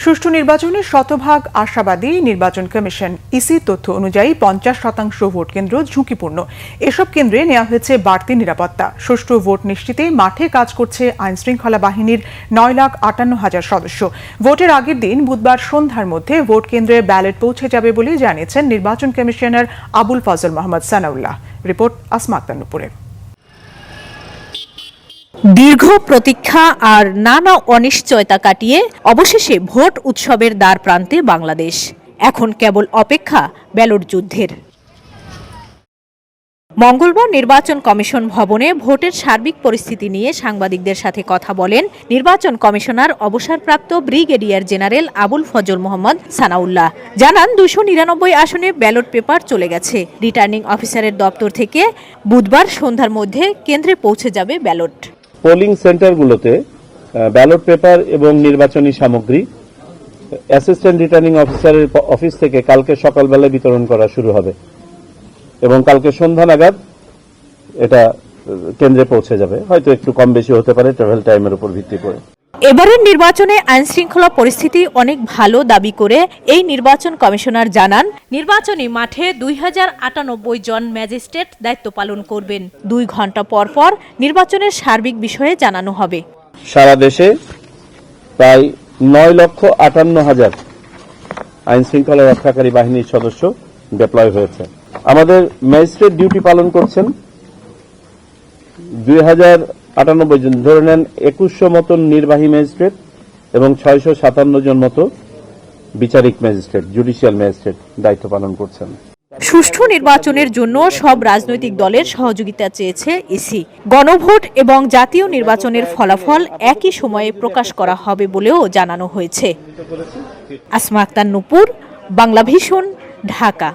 সুষ্ঠু নির্বাচনে শতভাগ আশাবাদী নির্বাচন কমিশন। ইসি তথ্য অনুযায়ী 50% ভোট কেন্দ্র ঝুঁকিপূর্ণ। এসব কেন্দ্রে নেওয়া হয়েছে বাড়তি নিরাপত্তা। সুষ্ঠু ভোট নিশ্চিতে মাঠে কাজ করছে আইনশৃঙ্খলা বাহিনীর 9,58,000 সদস্য। ভোটের আগের দিন বুধবার সন্ধ্যার মধ্যে ভোট কেন্দ্রে ব্যালট পৌঁছে যাবে বলে জানিয়েছেন নির্বাচন কমিশনার আবুল ফজল মোহাম্মদ সানাউল্লাহ। রিপোর্ট আসমা আক্তার নুপুরের। দীর্ঘ প্রতীক্ষা আর নানা অনিশ্চয়তা কাটিয়ে অবশেষে ভোট উৎসবের দ্বার প্রান্তে বাংলাদেশ। এখন কেবল অপেক্ষা ব্যালট যুদ্ধের। মঙ্গলবার নির্বাচন কমিশন ভবনে ভোটের সার্বিক পরিস্থিতি নিয়ে সাংবাদিকদের সাথে কথা বলেন নির্বাচন কমিশনার অবসরপ্রাপ্ত ব্রিগেডিয়ার জেনারেল আবুল ফজল মোহাম্মদ সানাউল্লাহ। জানান 299 আসনে ব্যালট পেপার চলে গেছে। রিটার্নিং অফিসারের দপ্তর থেকে বুধবার সন্ধ্যার মধ্যে কেন্দ্রে পৌঁছে যাবে ব্যালট। পোলিং সেন্টারগুলোতে ব্যালট পেপার এবং নির্বাচনী সামগ্রী অ্যাসিস্ট্যান্ট রিটার্নিং অফিসারের অফিস থেকে কালকে সকালবেলা বিতরণ করা শুরু হবে এবং কালকে সন্ধ্যা নাগাদ এটা কেন্দ্রে পৌঁছে যাবে। হয়তো একটু কম বেশি হতে পারে ট্রাভেল টাইমের উপর ভিত্তি করে। এবারের নির্বাচনে আইনশৃঙ্খলা পরিস্থিতি অনেক ভালো দাবি করে এই নির্বাচন কমিশনার জানান, নির্বাচনী মাঠে 2098 জন ম্যাজিস্ট্রেট দায়িত্ব পালন করবেন। 2 ঘন্টা পর পর নির্বাচনের সার্বিক বিষয়ে জানানো হবে। সারা দেশে প্রায় 9,58,000 আইনশৃঙ্খলা রক্ষাকারী বাহিনীর সদস্য ডিপ্লয় হয়েছে। আমাদের ম্যাজিস্ট্রেট ডিউটি পালন করছেন 2098 জন, ধরে নেন 2100 মতন নির্বাহী ম্যাজিস্ট্রেট এবং 657 জন মতো বিচারিক ম্যাজিস্ট্রেট, জুডিশিয়াল ম্যাজিস্ট্রেট দায়িত্ব পালন করছেন। সুষ্ঠু নির্বাচনের জন্য সব রাজনৈতিক দলের সহযোগিতা চেয়েছে ইসি। গণভোট এবং জাতীয় নির্বাচনের ফলাফল একই সময়ে প্রকাশ করা হবে বলেও জানানো হয়েছে। আসমা আক্তার নুপুর, বাংলাভিশন, ঢাকা।